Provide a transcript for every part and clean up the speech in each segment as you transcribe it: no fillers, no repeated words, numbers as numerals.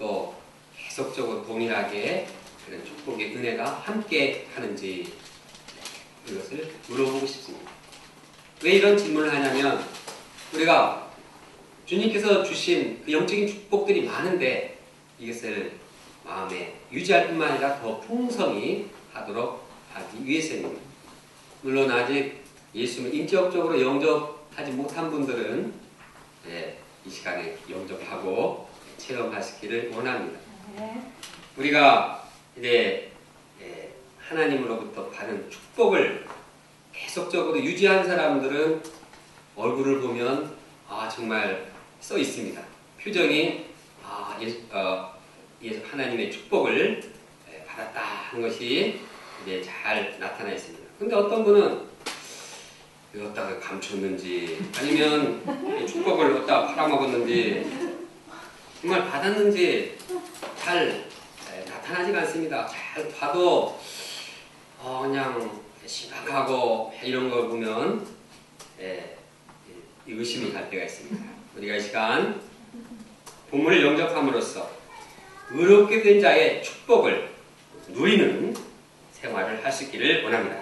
또 계속적으로 동일하게 그런 축복의 은혜가 함께 하는지 이것을 물어보고 싶습니다. 왜 이런 질문을 하냐면 우리가 주님께서 주신 그 영적인 축복들이 많은데 이것을 마음에 유지할 뿐만 아니라 더 풍성히 하도록 하기 위해서입니다. 물론 아직 예수님을 인격적으로 영접하지 못한 분들은 이 시간에 영접하고 체험하시기를 원합니다. 우리가 이제 하나님으로부터 받은 축복을 계속적으로 유지한 사람들은 얼굴을 보면 정말 써 있습니다. 표정이 하나님의 축복을 받았다 하는 것이 이제 잘 나타나 있습니다. 근데 어떤 분은 어디다가 감췄는지 아니면 축복을 어디다가 팔아먹었는지 정말 받았는지 잘 나타나지가 않습니다. 잘 봐도 그냥 심각하고 이런 걸 보면 의심이 갈 때가 있습니다. 우리가 이 시간 본문을 영접함으로써 의롭게 된 자의 축복을 누리는 생활을 하시기를 원합니다.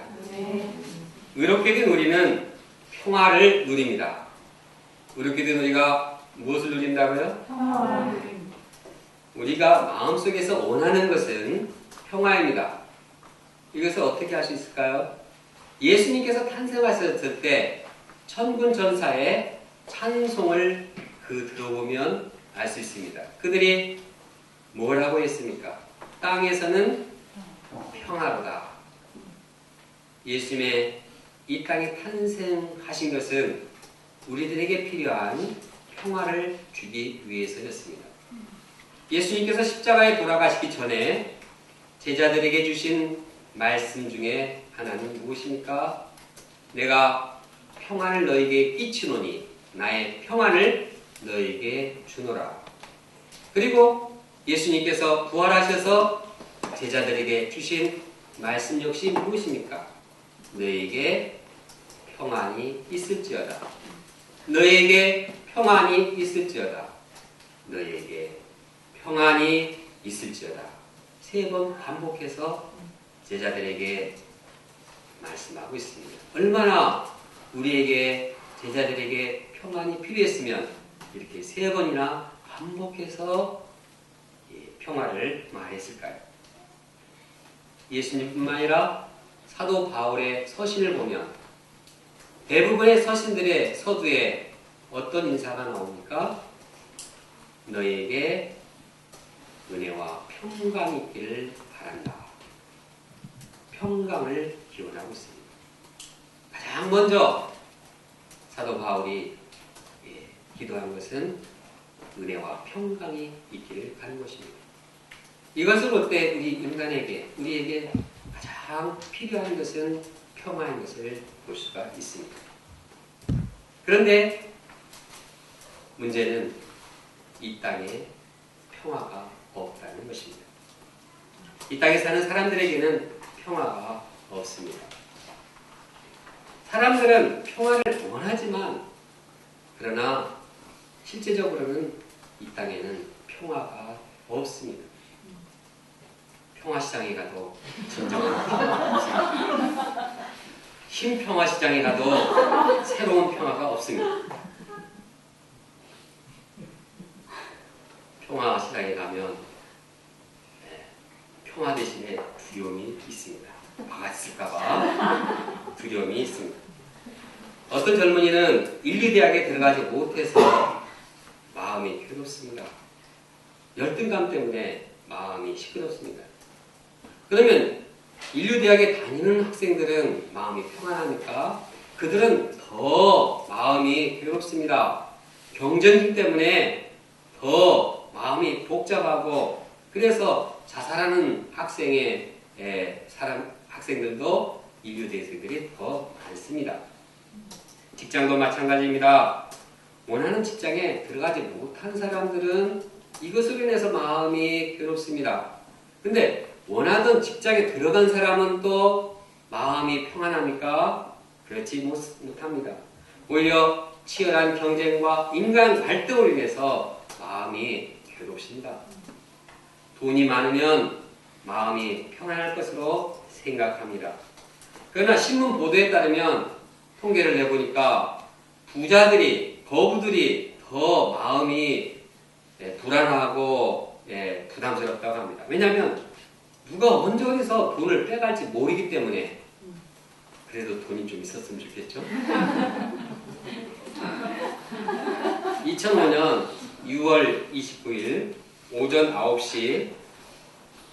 의롭게 된 우리는 평화를 누립니다. 의롭게 된 우리가 무엇을 누린다고요? 우리가 마음속에서 원하는 것은 평화입니다. 이것을 어떻게 할 수 있을까요? 예수님께서 탄생하셨을 때 천군 천사의 찬송을 들어보면 알 수 있습니다. 그들이 뭐라고 했습니까? 땅에서는 평화로다. 예수님의 이 땅에 탄생하신 것은 우리들에게 필요한 평화를 주기 위해서였습니다. 예수님께서 십자가에 돌아가시기 전에 제자들에게 주신 말씀 중에 하나는 무엇입니까? 내가 평안을 너에게 끼치노니 나의 평안을 너에게 주노라. 그리고 예수님께서 부활하셔서 제자들에게 주신 말씀 역시 무엇입니까? 너에게 평안이 있을지어다. 너에게 평안이 있을지어다. 너에게 평안이 있을지어다. 3번 반복해서 제자들에게 말씀하고 있습니다. 얼마나 우리에게 제자들에게 평안이 필요했으면 이렇게 3번이나 반복해서 평화를 말했을까요? 예수님뿐만 아니라 사도 바울의 서신을 보면 대부분의 서신들의 서두에 어떤 인사가 나옵니까? 너에게 은혜와 평강이 있기를 바란다. 평강을 기원하고 있습니다. 가장 먼저 사도 바울이 기도한 것은 은혜와 평강이 있기를 바라는 것입니다. 이것을 볼 때 우리에게 가장 필요한 것은 평화인 것을 볼 수가 있습니다. 그런데 문제는 이 땅에 평화가 없다는 것입니다. 이 땅에 사는 사람들에게는 평화가 없습니다. 사람들은 평화를 원하지만 그러나 실제적으로는 이 땅에는 평화가 없습니다. 평화시장에 가도 진정한 평화가 없습니다. 신평화시장에 가도 새로운 평화가 없습니다. 평화시장에 가면 평화 대신에 두려움이 있습니다. 막았을까봐 두려움이 있습니다. 어떤 젊은이는 인류대학에 들어가지 못해서 마음이 괴롭습니다. 열등감 때문에 마음이 시끄럽습니다. 그러면 인류대학에 다니는 학생들은 마음이 평안합니까? 그들은 더 마음이 괴롭습니다. 경쟁심 때문에 더 마음이 복잡하고 그래서 자살하는 학생들도 인류대생들이 더 많습니다. 직장도 마찬가지입니다. 원하는 직장에 들어가지 못한 사람들은 이것으로 인해서 마음이 괴롭습니다. 근데 원하던 직장에 들어간 사람은 또 마음이 평안합니까? 그렇지 못합니다. 오히려 치열한 경쟁과 인간 갈등으로 인해서 마음이 괴롭습니다. 돈이 많으면 마음이 평안할 것으로 생각합니다. 그러나 신문 보도에 따르면 통계를 내보니까 부자들이, 거부들이 더 마음이 불안하고 부담스럽다고 합니다. 왜냐하면 누가 언제 어디서 돈을 빼갈지 모르기 때문에. 그래도 돈이 좀 있었으면 좋겠죠? 2005년 6월 29일 오전 9시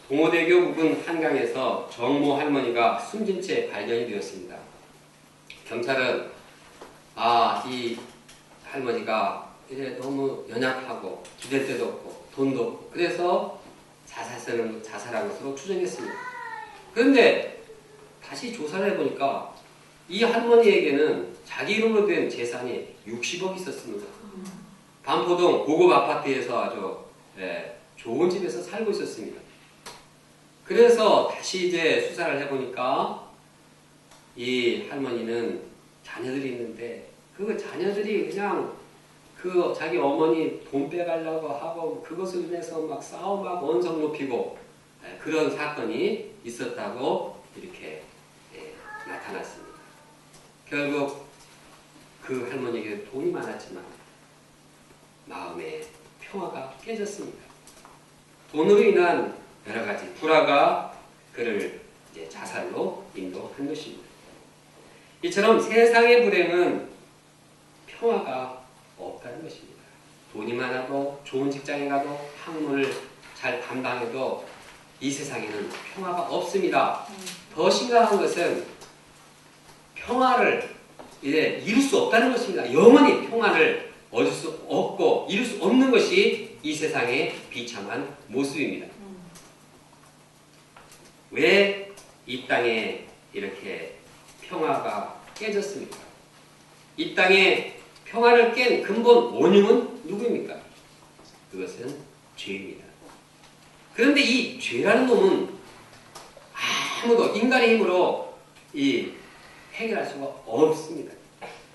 동호대교 부근 한강에서 정모 할머니가 숨진 채 발견이 되었습니다. 경찰은 이 할머니가 이제 너무 연약하고 기댈 데도 없고 돈도 없고 그래서 자살한 것으로 추정했습니다. 그런데 다시 조사를 해보니까 이 할머니에게는 자기 이름으로 된 재산이 60억이 있었습니다. 반포동 고급 아파트에서 아주 좋은 집에서 살고 있었습니다. 그래서 다시 이제 수사를 해보니까 이 할머니는 자녀들이 있는데 그 자녀들이 그냥 그 자기 어머니 돈 빼가려고 하고 그것을 인해서 막 싸움하고 언성 높이고 그런 사건이 있었다고 이렇게 나타났습니다. 결국 그 할머니에게 돈이 많았지만 마음의 평화가 깨졌습니다. 돈으로 인한 여러 가지 불화가 그를 이제 자살로 인도한 것입니다. 이처럼 세상의 불행은 평화가 없다는 것입니다. 돈이 많아도 좋은 직장에 가도 학문을 잘 담당해도 이 세상에는 평화가 없습니다. 더 심각한 것은 평화를 이제 이룰 수 없다는 것입니다. 영원히 평화를 얻을 수 없고 이룰 수 없는 것이 이 세상의 비참한 모습입니다. 왜 이 땅에 이렇게 평화가 깨졌습니까? 이 땅에 평화를 깬 근본 원흉은 누구입니까? 그것은 죄입니다. 그런데 이 죄라는 놈은 아무도 인간의 힘으로 해결할 수가 없습니다.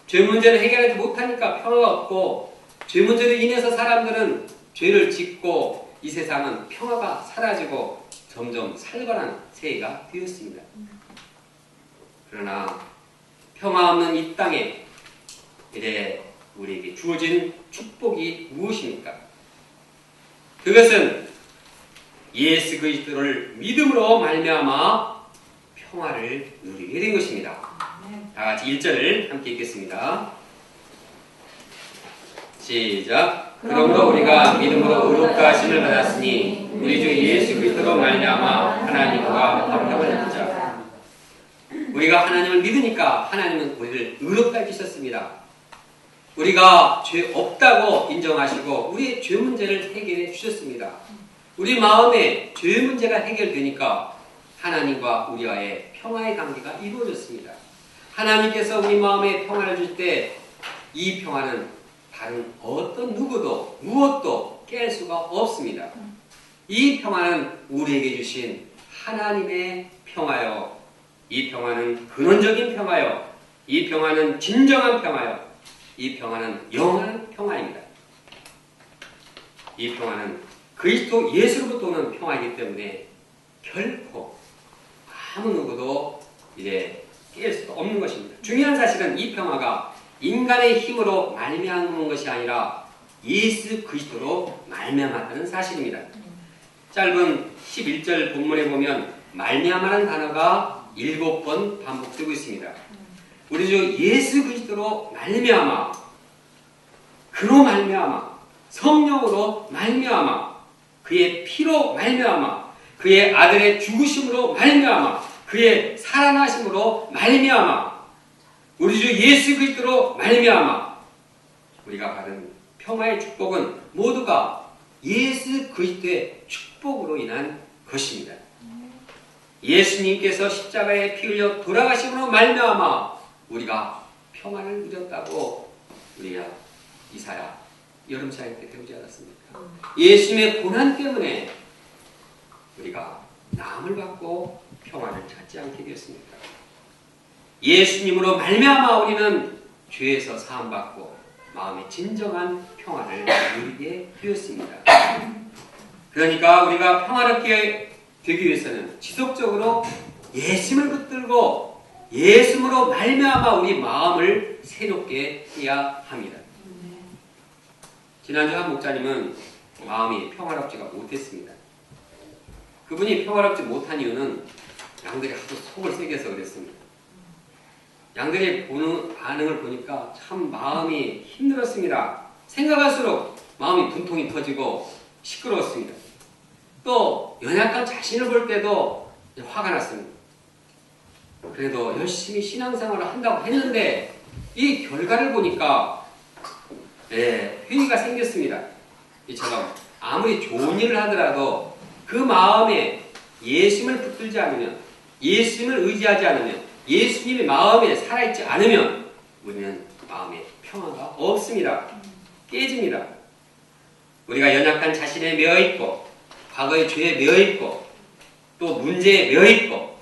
죄 문제를 해결하지 못하니까 평화가 없고 죄 문제로 인해서 사람들은 죄를 짓고 이 세상은 평화가 사라지고 점점 살벌한 세계가 되었습니다. 그러나 평화 없는 이 땅에 이제 우리에게 주어진 축복이 무엇입니까? 그것은 예수 그리스도를 믿음으로 말미암아 평화를 누리게 된 것입니다. 다 같이 1절을 함께 읽겠습니다. 시작. 그러므로 우리가 믿음으로 의롭다 하심을 받았으니 우리 주 예수 그리스도로 말미암아 하나님과 화평을 얻자. 우리가 하나님을 믿으니까 하나님은 우리를 의롭다 해주셨습니다. 우리가 죄 없다고 인정하시고 우리의 죄 문제를 해결해 주셨습니다. 우리 마음에 죄 문제가 해결되니까 하나님과 우리와의 평화의 관계가 이루어졌습니다. 하나님께서 우리 마음에 평화를 줄 때 이 평화는 다른 어떤 누구도 무엇도 깰 수가 없습니다. 이 평화는 우리에게 주신 하나님의 평화요. 이 평화는 근원적인 평화요. 이 평화는 진정한 평화요. 이 평화는 영원한 평화입니다. 이 평화는 그리스도 예수로부터 오는 평화이기 때문에 결코 아무 누구도 이제 깰 수가 없는 것입니다. 중요한 사실은 이 평화가 인간의 힘으로 말미암은 것이 아니라 예수 그리스도로 말미암았다는 사실입니다. 짧은 11절 본문에 보면 말미암아라는 단어가 7번 반복되고 있습니다. 우리 주 예수 그리스도로 말미암아, 그로 말미암아, 성령으로 말미암아, 그의 피로 말미암아, 그의 아들의 죽으심으로 말미암아, 그의 살아나심으로 말미암아, 우리 주 예수 그리스도로 말미암아 우리가 받은 평화의 축복은 모두가 예수 그리스도의 축복으로 인한 것입니다. 예수님께서 십자가에 피 흘려 돌아가심으로 말미암아 우리가 평안을 누렸다고 우리가 이사야 여름사역 때 배우지 않았습니까? 예수님의 고난 때문에 우리가 나음을 받고 평안을 찾지 않게 되었습니다. 예수님으로 말미암아 우리는 죄에서 사함받고 마음의 진정한 평안을 누리게 되었습니다. 그러니까 우리가 평화롭게 되기 위해서는 지속적으로 예수님을 붙들고 예수님으로 말미암아 우리 마음을 새롭게 해야 합니다. 지난주 한 목사님은 마음이 평화롭지가 못했습니다. 그분이 평화롭지 못한 이유는 양들이 하도 속을 세게 해서 그랬습니다. 양들이 보는 반응을 보니까 참 마음이 힘들었습니다. 생각할수록 마음이 분통이 터지고 시끄러웠습니다. 또 연약한 자신을 볼 때도 화가 났습니다. 그래도 열심히 신앙생활을 한다고 했는데 이 결과를 보니까 회의가 생겼습니다. 이처럼 아무리 좋은 일을 하더라도 그 마음에 예수님을 붙들지 않으면, 예수님을 의지하지 않으면, 예수님이 마음에 살아있지 않으면 우리는 마음에 평화가 없습니다. 깨집니다. 우리가 연약한 자신에 매어있고 과거의 죄에 매어있고 또 문제에 매어있고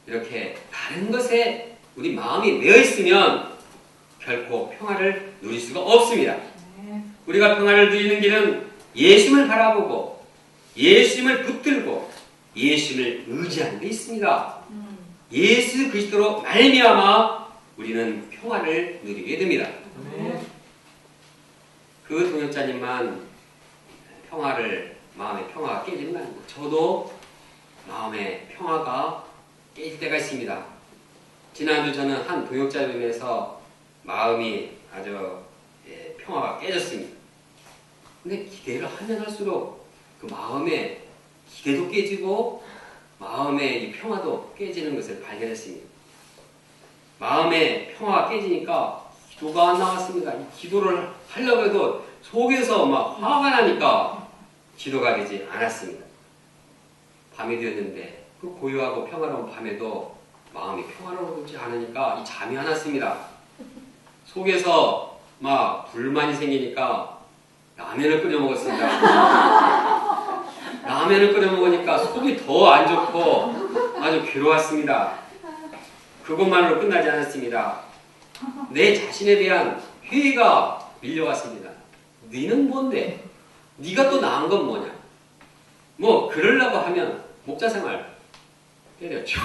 이렇게 다른 것에 우리 마음이 매어있으면 결코 평화를 누릴 수가 없습니다. 우리가 평화를 누리는 길은 예수님을 바라보고 예수님을 붙들고 예수님을 의지하는 데 있습니다. 예수 그리스도로 말미암아 우리는 평화를 누리게 됩니다. 그 동역자님만 마음의 평화가 깨지는 거 아닙니다. 저도 마음의 평화가 깨질 때가 있습니다. 지난주 저는 한 동역자님에서 마음이 아주 평화가 깨졌습니다. 근데 기대를 하면 할수록 그 마음의 기대도 깨지고 마음의 이 평화도 깨지는 것을 발견했습니다. 마음의 평화가 깨지니까 기도가 안 나왔습니다. 이 기도를 하려고 해도 속에서 막 화가 나니까 기도가 되지 않았습니다. 밤이 되었는데 그 고요하고 평화로운 밤에도 마음이 평화로우지 않으니까 이 잠이 안 왔습니다. 속에서 막 불만이 생기니까 라면을 끓여 먹었습니다. 라면을 끓여 먹으니까 속이 더 안 좋고 아주 괴로웠습니다. 그것만으로 끝나지 않았습니다. 내 자신에 대한 회의가 밀려왔습니다. 너는 뭔데? 네가 또 나은 건 뭐냐? 뭐 그러려고 하면 목자생활 때렸죠.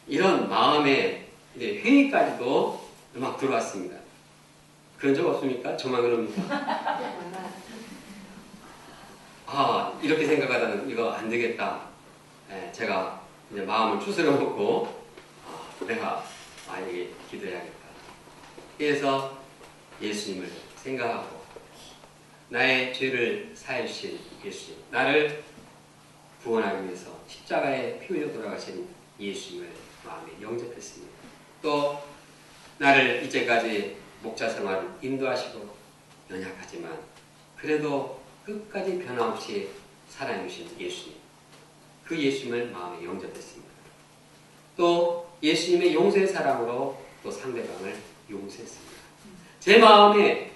이런 마음의 회의까지도 막 들어왔습니다. 그런 적 없습니까? 저만 그럽니까? 이렇게 생각하다는 이거 안 되겠다. 제가 이제 마음을 추스려 놓고 내가 이게 기도해야겠다. 그래서 예수님을 생각하고 나의 죄를 사해 주신 예수님, 나를 구원하기 위해서 십자가에 피 흘려 돌아가신 예수님을 마음에 영접했습니다. 또 나를 이제까지 목자 생활을 인도하시고 연약하지만 그래도 끝까지 변함없이 사랑해 주신 예수님, 그 예수님을 마음에 영접했습니다. 또 예수님의 용서의 사랑으로 또 상대방을 용서했습니다. 제 마음에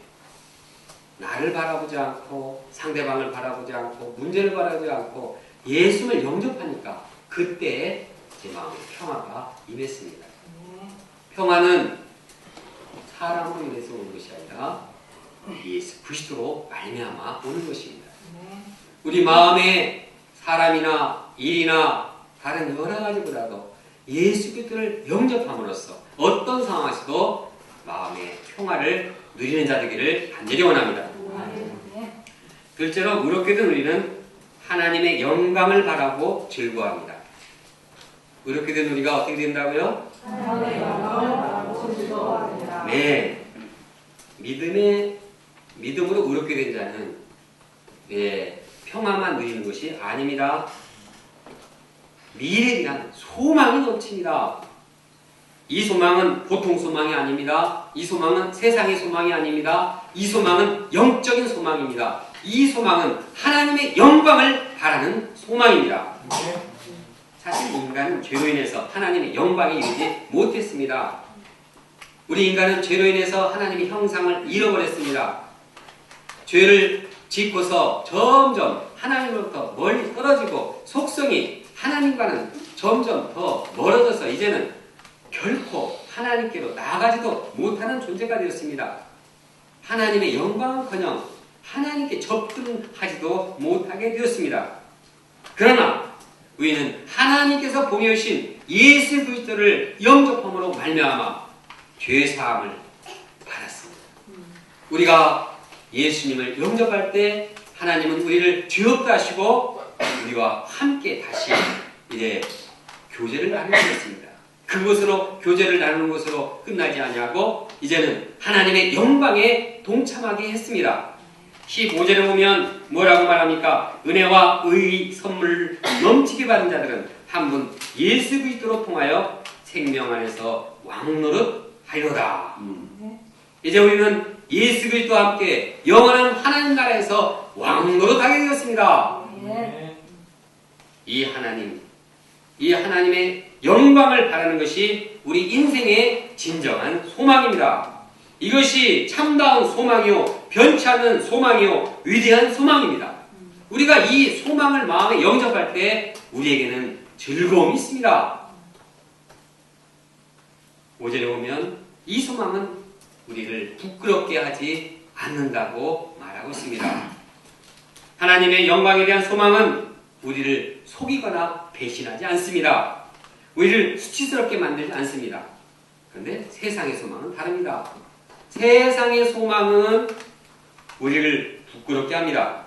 나를 바라보지 않고 상대방을 바라보지 않고 문제를 바라보지 않고 예수님을 영접하니까 그때 제 마음에 평화가 임했습니다. 평화는 사람으로 인해서 오는 것이 아니라 예수 그리스도로 말미암아 오는 것입니다. 우리 마음에 사람이나 일이나 다른 여러 가지보다도 예수 그리스도를 영접함으로써 어떤 상황에서도 마음의 평화를 누리는 자 되기를 간절히 원합니다. 둘째로 의롭게 된 우리는 하나님의 영광을 바라고 즐거워합니다. 의롭게 된 우리가 어떻게 된다고요? 하나님의 영광을 바라고 즐거워합니다. 네, 믿음으로 의롭게 된 자는 평화만 누리는 것이 아닙니다. 미래에 대한 소망이 넘칩니다. 이 소망은 보통 소망이 아닙니다. 이 소망은 세상의 소망이 아닙니다. 이 소망은 영적인 소망입니다. 이 소망은 하나님의 영광을 바라는 소망입니다. 사실 인간은 죄로 인해서 하나님의 영광에 이르지 못했습니다. 우리 인간은 죄로 인해서 하나님의 형상을 잃어버렸습니다. 죄를 짓고서 점점 하나님으로부터 멀리 떨어지고 속성이 하나님과는 점점 더 멀어져서 이제는 결코 하나님께로 나아가지도 못하는 존재가 되었습니다. 하나님의 영광은커녕 하나님께 접근하지도 못하게 되었습니다. 그러나 우리는 하나님께서 보내신 예수 그리스도를 영접함으로 말미암아 죄 사함을 받았습니다. 우리가 예수님을 영접할 때 하나님은 우리를 죄 없다 하시고 우리와 함께 다시 이제 교제를 나누셨습니다. 그것으로 교제를 나누는 것으로 끝나지 아니하고 이제는 하나님의 영광에 동참하게 했습니다. 15절에 보면 뭐라고 말합니까? 은혜와 의의 선물을 넘치게 받은 자들은 한 분 예수 그리스도로 통하여 생명 안에서 왕노릇하리로다. 이제 우리는 예수 그리스도와 함께 영원한 하나님 나라에서 왕노릇하게 되었습니다. 이 하나님의 영광을 바라는 것이 우리 인생의 진정한 소망입니다. 이것이 참다운 소망이요, 변치 않는 소망이요, 위대한 소망입니다. 우리가 이 소망을 마음에 영접할 때 우리에게는 즐거움이 있습니다. 5절에 보면 이 소망은 우리를 부끄럽게 하지 않는다고 말하고 있습니다. 하나님의 영광에 대한 소망은 우리를 속이거나 배신하지 않습니다. 우리를 수치스럽게 만들지 않습니다. 그런데 세상의 소망은 다릅니다. 세상의 소망은 우리를 부끄럽게 합니다.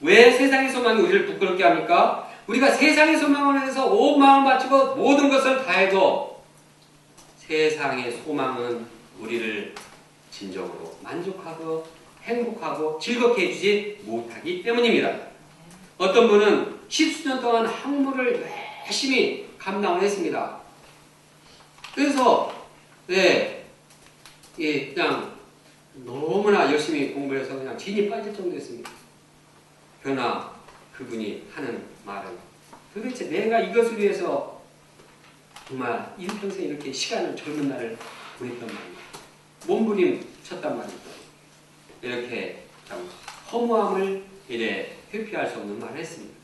왜 세상의 소망이 우리를 부끄럽게 합니까? 우리가 세상의 소망을 위해서 온 마음을 바치고 모든 것을 다해도 세상의 소망은 우리를 진정으로 만족하고 행복하고 즐겁게 해주지 못하기 때문입니다. 어떤 분은 10수년 동안 학문을 열심히 감당을 했습니다. 그래서 그냥 너무나 열심히 공부를 해서 그냥 진이 빠질 정도였습니다. 그러나 그분이 하는 말은 도대체 내가 이것을 위해서 정말 일평생 이렇게 시간을 젊은 날을 보냈단 말이야. 몸부림 쳤단 말이죠. 이렇게 참 허무함을 이제 회피할 수 없는 말을 했습니다.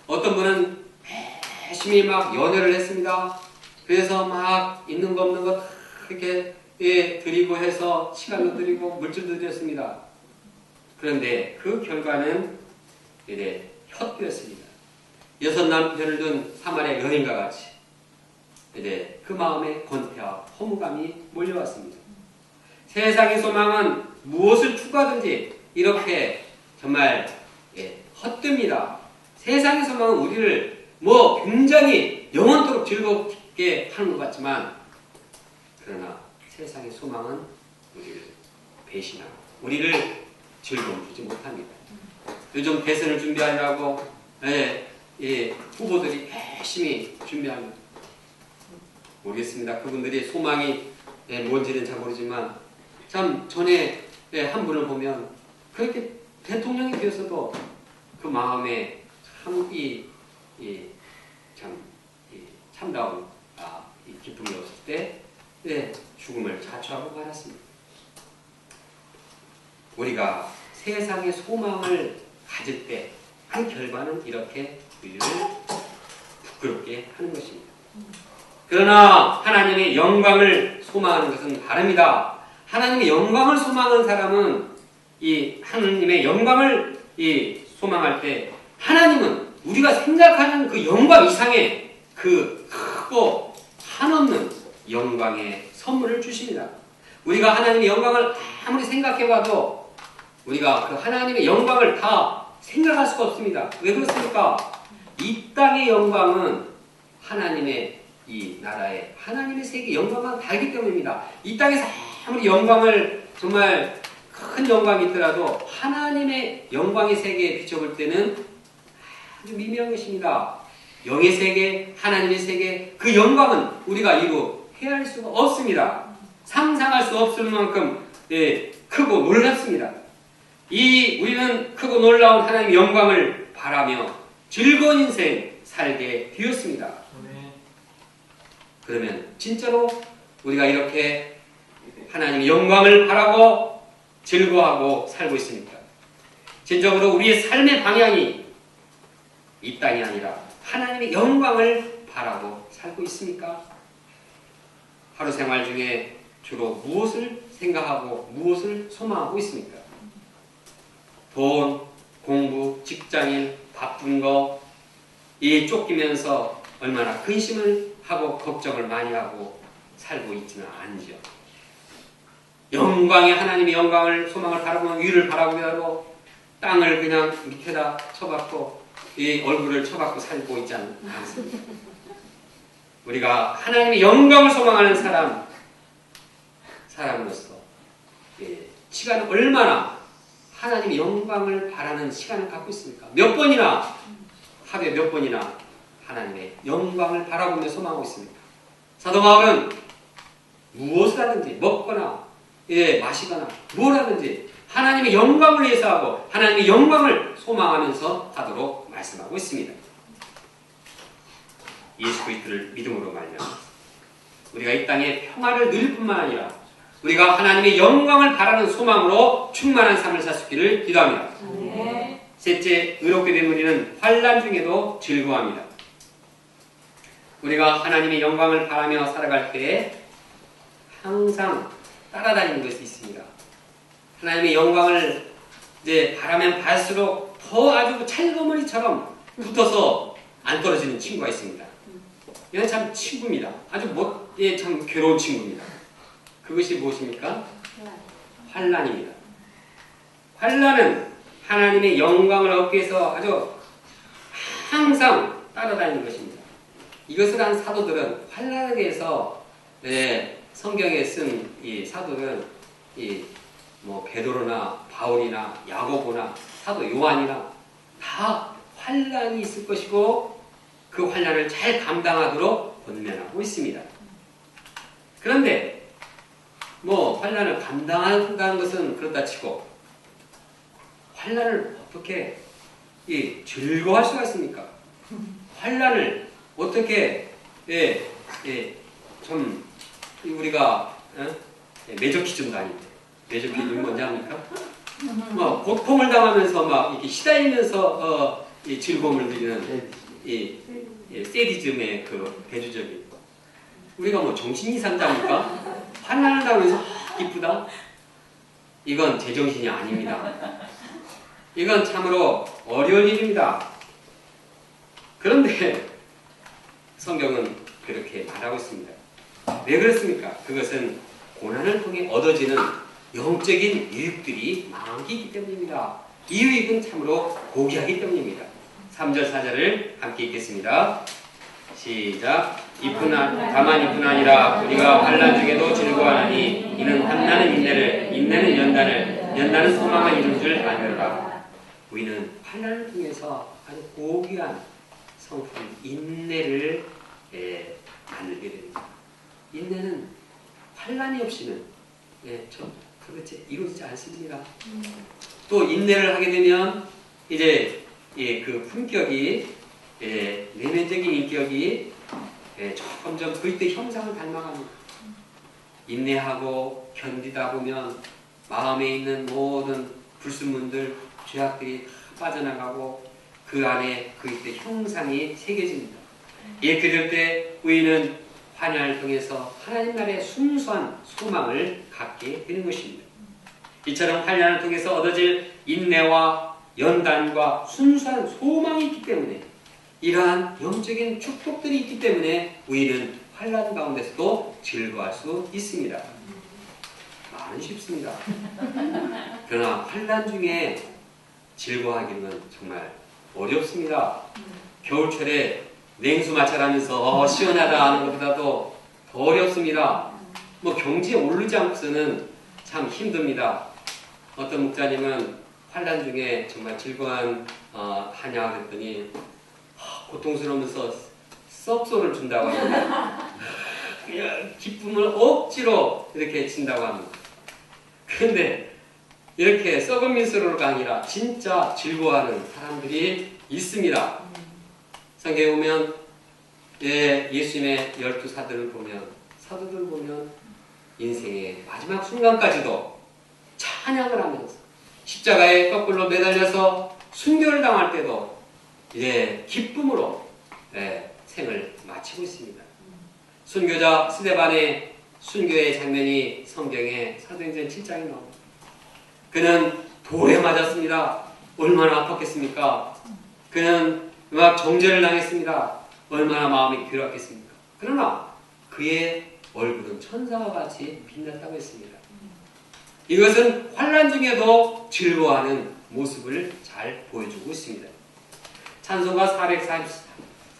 어떤 분은 열심히 막 연애를 했습니다. 그래서 막 있는 거 없는 거 이렇게 드리고 해서 시간도 드리고 물질도 드렸습니다. 그런데 그 결과는 이제 헛되었습니다. 6 남편을 둔 사마리아 여인과 같이 이제 그 마음에 권태와 허무감이 몰려왔습니다. 세상의 소망은 무엇을 추구하든지 이렇게 정말 헛됩니다. 세상의 소망은 우리를 굉장히 영원토록 즐겁게 하는 것 같지만 그러나 세상의 소망은 우리를 배신하고 우리를 즐거움 주지 못합니다. 요즘 대선을 준비하려고 후보들이 열심히 준비합니다. 모르겠습니다. 그분들이 소망이 뭔지는 잘 모르지만 참 전에 한 분을 보면 그렇게 대통령이 되었어도 그 마음에 참다운 기쁨이 없을 때 죽음을 자초하고 말았습니다. 우리가 세상의 소망을 가질 때 그 결과는 이렇게 우리를 부끄럽게 하는 것입니다. 그러나 하나님의 영광을 소망하는 것은 다릅니다. 하나님의 영광을 소망하는 사람은 이 하나님의 영광을 소망할 때 하나님은 우리가 생각하는 그 영광 이상의 그 크고 한없는 영광의 선물을 주십니다. 우리가 하나님의 영광을 아무리 생각해봐도 우리가 그 하나님의 영광을 다 생각할 수가 없습니다. 왜 그렇습니까? 이 땅의 영광은 하나님의 이 나라의 하나님의 세계 영광과 다르기 때문입니다. 이 땅에서 아무리 영광을 정말 큰 영광이 있더라도 하나님의 영광의 세계에 비춰볼 때는 아주 미미한 것입니다. 영의 세계, 하나님의 세계, 그 영광은 우리가 이루 헤아릴 수가 없습니다. 상상할 수 없을 만큼 크고 놀랍습니다. 우리는 크고 놀라운 하나님의 영광을 바라며 즐거운 인생 살게 되었습니다. 그러면 진짜로 우리가 이렇게 하나님의 영광을 바라고 즐거워하고 살고 있습니까? 진정으로 우리의 삶의 방향이 이 땅이 아니라 하나님의 영광을 바라고 살고 있습니까? 하루 생활 중에 주로 무엇을 생각하고 무엇을 소망하고 있습니까? 돈, 공부, 직장인, 바쁜 거, 이 쫓기면서 얼마나 근심을 하고 걱정을 많이 하고 살고 있지는 않죠. 영광의 하나님의 영광을 소망을 바라보면 위를 바라보고 땅을 그냥 밑에다 쳐박고 이 얼굴을 쳐박고 살고 있지 않습니다. 우리가 하나님의 영광을 소망하는 사람으로서 시간은 얼마나 하나님의 영광을 바라는 시간을 갖고 있습니까? 몇 번이나 하루에 몇 번이나 하나님의 영광을 바라보며 소망하고 있습니다. 사도 바울은 무엇을 하든지 먹거나 마시거나 뭘 하든지 하나님의 영광을 위해서 하고 하나님의 영광을 소망하면서 하도록 말씀하고 있습니다. 예수 그리스도를 믿음으로 말미암아 우리가 이 땅에 평화를 누릴 뿐만 아니라 우리가 하나님의 영광을 바라는 소망으로 충만한 삶을 살 수 있기를 기도합니다. 네. 셋째, 의롭게 된 우리는 환난 중에도 즐거워합니다. 우리가 하나님의 영광을 바라며 살아갈 때에 항상 따라다니는 것이 있습니다. 하나님의 영광을 바라면 발수록 더 아주 찰거머리처럼 붙어서 안 떨어지는 친구가 있습니다. 이건 참 친구입니다. 아주 참 괴로운 친구입니다. 그것이 무엇입니까? 환난입니다. 환난은 하나님의 영광을 얻기 위해서 아주 항상 따라다니는 것입니다. 이것을 한 사도들은 환난에 대해서 성경에 쓴 이 사도들은 베드로나 바울이나 야고보나 사도 요한이나 다 환난이 있을 것이고 그 환난을 잘 감당하도록 권면하고 있습니다. 그런데 환난을 감당한다는 것은 그렇다 치고 환난을 어떻게 즐거워할 수가 있습니까? 환난을 어떻게 좀 우리가 매저키즘도 아닌데 매저키즘이 뭔지 압니까? 고통을 당하면서 이렇게 시달리면서 즐거움을 누리는 세디즘의 그 대주적인 우리가 정신이상자입니까? 환난을 당하면서 기쁘다? 이건 제정신이 아닙니다. 이건 참으로 어려운 일입니다. 그런데 성경은 그렇게 말하고 있습니다. 왜 그렇습니까? 그것은 고난을 통해 얻어지는 영적인 유익들이 많기 있기 때문입니다. 이 유익은 참으로 고귀하기 때문입니다. 3절 4절을 함께 읽겠습니다. 시작. 다만 이뿐 아니라 우리가 환난 중에도 즐거워하니 이는 환난은 인내를, 인내는 연단을, 연단은 소망을 이룬 줄 알미로라. 우리는 환난을 통해서 아주 고귀한 성품 인내를 나누게 됩니다. 인내는 환난이 없이는 그렇지 이루어지지 않습니다. 또 인내를 하게 되면 이제 그 품격이 내면적인 인격이 점점 그리스도의 형상을 닮아갑니다. 인내하고 견디다 보면 마음에 있는 모든 불순물들, 죄악들이 다 빠져나가고 그 안에 그리스도의 형상이 새겨집니다. 그럴 때 우리는 환난을 통해서 하나님 나라의 순수한 소망을 갖게 되는 것입니다. 이처럼 환난을 통해서 얻어질 인내와 연단과 순수한 소망이 있기 때문에 이러한 영적인 축복들이 있기 때문에 우리는 환난 가운데서도 즐거워할 수 있습니다. 말은 쉽습니다. 그러나 환난 중에 즐거워하기는 정말 어렵습니다. 겨울철에 냉수 마찰하면서 시원하다 하는 것보다도 더 어렵습니다. 경지에 오르지 않고서는 참 힘듭니다. 어떤 목사님은 환난 중에 정말 즐거운 하냐 그랬더니 고통스러우면서 썩소를 준다고 합니다. 그냥 기쁨을 억지로 이렇게 진다고 합니다. 그런데 이렇게 썩은 민수로가 아니라 진짜 즐거워하는 사람들이 있습니다. 성경에 보면 예수님의 12사도를 보면 사도들 보면 인생의 마지막 순간까지도 찬양을 하면서 십자가에 거꾸로 매달려서 순교를 당할 때도 기쁨으로 생을 마치고 있습니다. 순교자 스데반의 순교의 장면이 성경에 사도행전 7장에 나옵니다. 그는 돌에 맞았습니다. 얼마나 아팠겠습니까? 그는 막 정죄를 당했습니다. 얼마나 마음이 괴롭겠습니까? 그러나 그의 얼굴은 천사와 같이 빛났다고 했습니다. 이것은 환난 중에도 즐거워하는 모습을 잘 보여주고 있습니다. 찬송가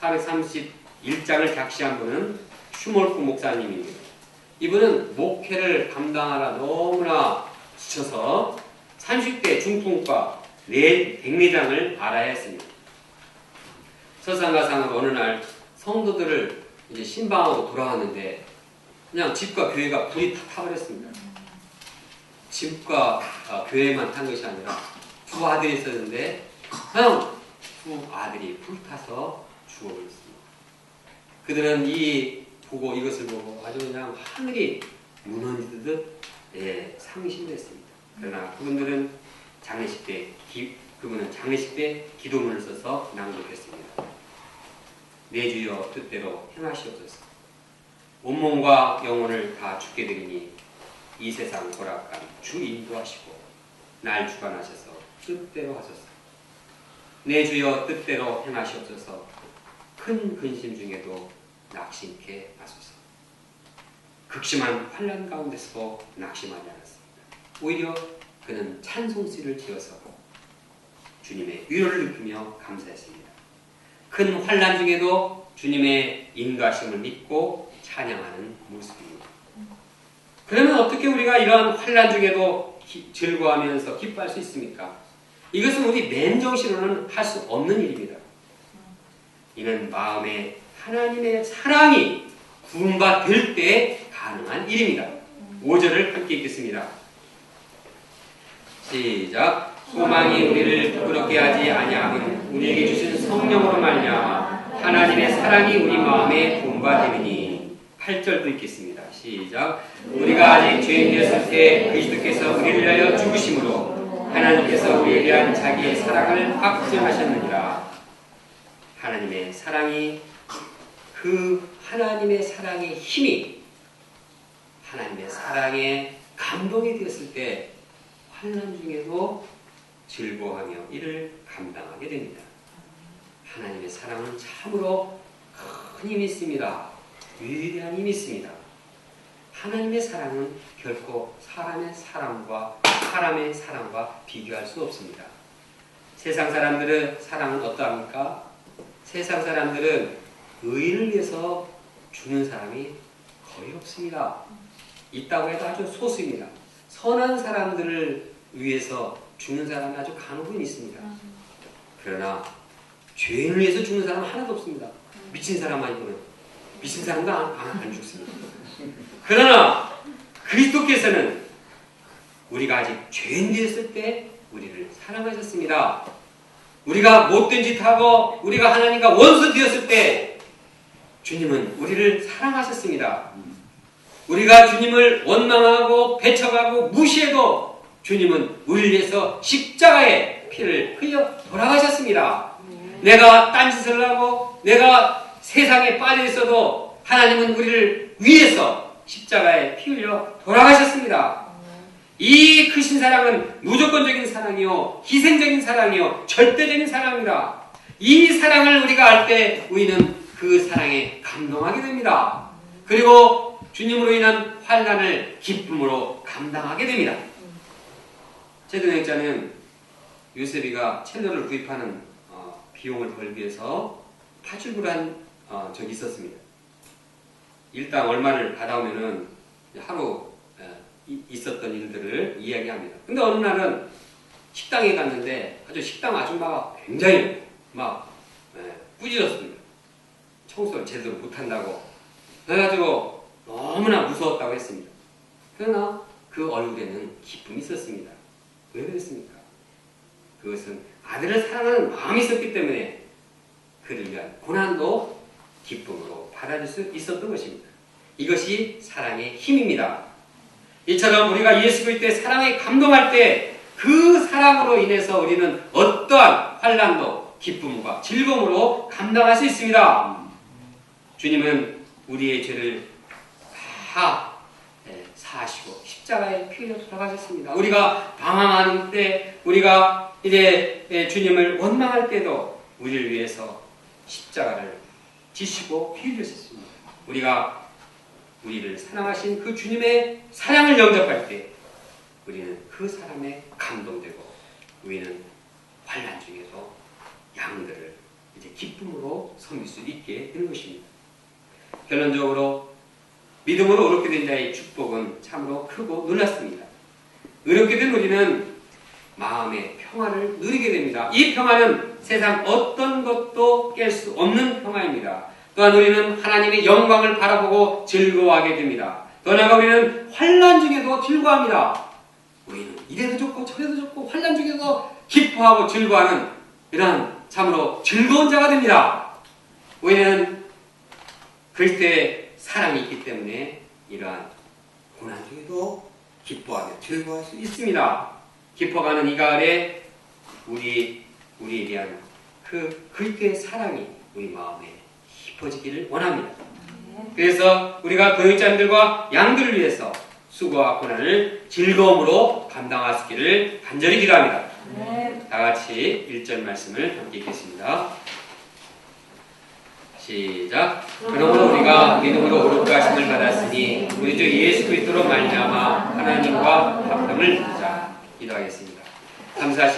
431장을 작시한 분은 슈몰크 목사님입니다. 이분은 목회를 감당하라 너무나 지쳐서 30대 중풍과 백내장을 알아야 했습니다. 설상가상으로 어느 날 성도들을 이제 신방하고 돌아왔는데 그냥 집과 교회가 불이 다 타버렸습니다. 집과 교회만 탄 것이 아니라 두 아들이 있었는데 그냥 두 아들이 불타서 죽어버렸습니다. 그들은 이것을 보고 아주 그냥 하늘이 무너지듯 상심했습니다. 그러나 그분은 장례식 때 기도문을 써서 낭독했습니다. 내 주여 뜻대로 행하시옵소서. 온몸과 영혼을 다 주께 드리니 이 세상 고락감 주 인도하시고 날 주관하셔서 뜻대로 하소서. 내 주여 뜻대로 행하시옵소서. 큰 근심 중에도 낙심케 하소서. 극심한 환난 가운데서도 낙심하지 않았습니다. 오히려 그는 찬송시를 지어서 주님의 위로를 느끼며 감사했습니다. 큰 환난 중에도 주님의 인도하심을 믿고 찬양하는 모습입니다. 그러면 어떻게 우리가 이러한 환난 중에도 즐거워하면서 기뻐할 수 있습니까? 이것은 우리 맨정신으로는 할 수 없는 일입니다. 이는 마음에 하나님의 사랑이 구원받을 때 가능한 일입니다. 5절을 함께 읽겠습니다. 시작. 소망이 우리를 부끄럽게 하지 아니하면 우리에게 주신 성령으로 말미암아 하나님의 사랑이 우리 마음에 구원받으리니. 8절도 읽겠습니다. 시작. 우리가 아직 죄인 되었을 때 그리스도께서 우리를 위하여 죽으심으로 하나님께서 우리에 대한 자기의 사랑을 확증하셨느니라. 하나님의 사랑이 하나님의 사랑의 힘이 하나님의 사랑에 감동이 되었을 때 환난 중에도 즐거워하며 이를 감당하게 됩니다. 하나님의 사랑은 참으로 큰 힘이 있습니다. 위대한 힘이 있습니다. 하나님의 사랑은 결코 사람의 사랑과 비교할 수 없습니다. 세상 사람들의 사랑은 어떠합니까? 세상 사람들은 의인을 위해서 주는 사람이 거의 없습니다. 있다고 해도 아주 소수입니다. 선한 사람들을 위해서 죽는 사람이 아주 간혹은 있습니다. 그러나 죄인을 위해서 죽는 사람은 하나도 없습니다. 미친 사람 아니고는. 미친 사람도 안 죽습니다. 그러나 그리스도께서는 우리가 아직 죄인 되었을 때 우리를 사랑하셨습니다. 우리가 못된 짓 하고 우리가 하나님과 원수 되었을 때 주님은 우리를 사랑하셨습니다. 우리가 주님을 원망하고 배척하고 무시해도 주님은 우리를 위해서 십자가에 피를 흘려 돌아가셨습니다. 내가 딴짓을 하고 내가 세상에 빠져 있어도 하나님은 우리를 위해서 십자가에 피 흘려 돌아가셨습니다. 이 크신 사랑은 무조건적인 사랑이요, 희생적인 사랑이요, 절대적인 사랑입니다. 이 사랑을 우리가 알 때 우리는 그 사랑에 감동하게 됩니다. 그리고 주님으로 인한 환난을 기쁨으로 감당하게 됩니다. 제도행자는 요셉이가 첼로를 구입하는 비용을 벌기 위해서 파출부를 한 적이 있었습니다. 일당 얼마를 받아오면은 하루 있었던 일들을 이야기합니다. 근데 어느 날은 식당에 갔는데 아주 식당 아줌마가 굉장히 막 꾸짖었습니다. 청소를 제대로 못한다고. 그래가지고 너무나 무서웠다고 했습니다. 그러나 그 얼굴에는 기쁨이 있었습니다. 왜 그랬습니까? 그것은 아들을 사랑하는 마음이 있었기 때문에 그를 위한 고난도 기쁨으로 받아줄 수 있었던 것입니다. 이것이 사랑의 힘입니다. 이처럼 우리가 예수 그리스도의 사랑에 감동할 때 그 사랑으로 인해서 우리는 어떠한 환난도 기쁨과 즐거움으로 감당할 수 있습니다. 주님은 우리의 죄를 다 사시고 십자가의 피로 돌아가셨습니다. 우리가 방황하는 때, 우리가 이제 주님을 원망할 때도 우리를 위해서 십자가를 지시고 피 흘리셨습니다. 우리가 우리를 사랑하신 그 주님의 사랑을 영접할 때 우리는 그 사람에 감동되고 우리는 환난 중에도 양들을 이제 기쁨으로 섬길 수 있게 되는 것입니다. 결론적으로 믿음으로 의롭게 된 자의 축복은 참으로 크고 놀랐습니다. 의롭게 된 우리는 마음의 평화를 누리게 됩니다. 이 평화는 세상 어떤 것도 깰 수 없는 평화입니다. 또한 우리는 하나님의 영광을 바라보고 즐거워하게 됩니다. 더 나아가 우리는 환난 중에도 즐거워합니다. 우리는 이래도 좋고 저래도 좋고 환난 중에도 기뻐하고 즐거워하는 이러한 참으로 즐거운 자가 됩니다. 우리는 그리스도의 사랑이 있기 때문에 이러한 고난 중에도 기뻐하며 즐거워할 수 있습니다. 기뻐가는 이 가을에 우리에 대한 그 그리스도의 사랑이 우리 마음에 깊어지기를 원합니다. 그래서 우리가 동역자님들과 양들을 위해서 수고와 고난을 즐거움으로 감당할 수 있기를 간절히 기도합니다. 다 같이 1절 말씀을 함께 읽겠습니다. 시작. 그러므로 우리가 믿음으로 의롭게 하심을 받았으니 우리 주 예수 그리스도로 말미암아 하나님과 화평을 누리자. 기도하겠습니다. 감사하시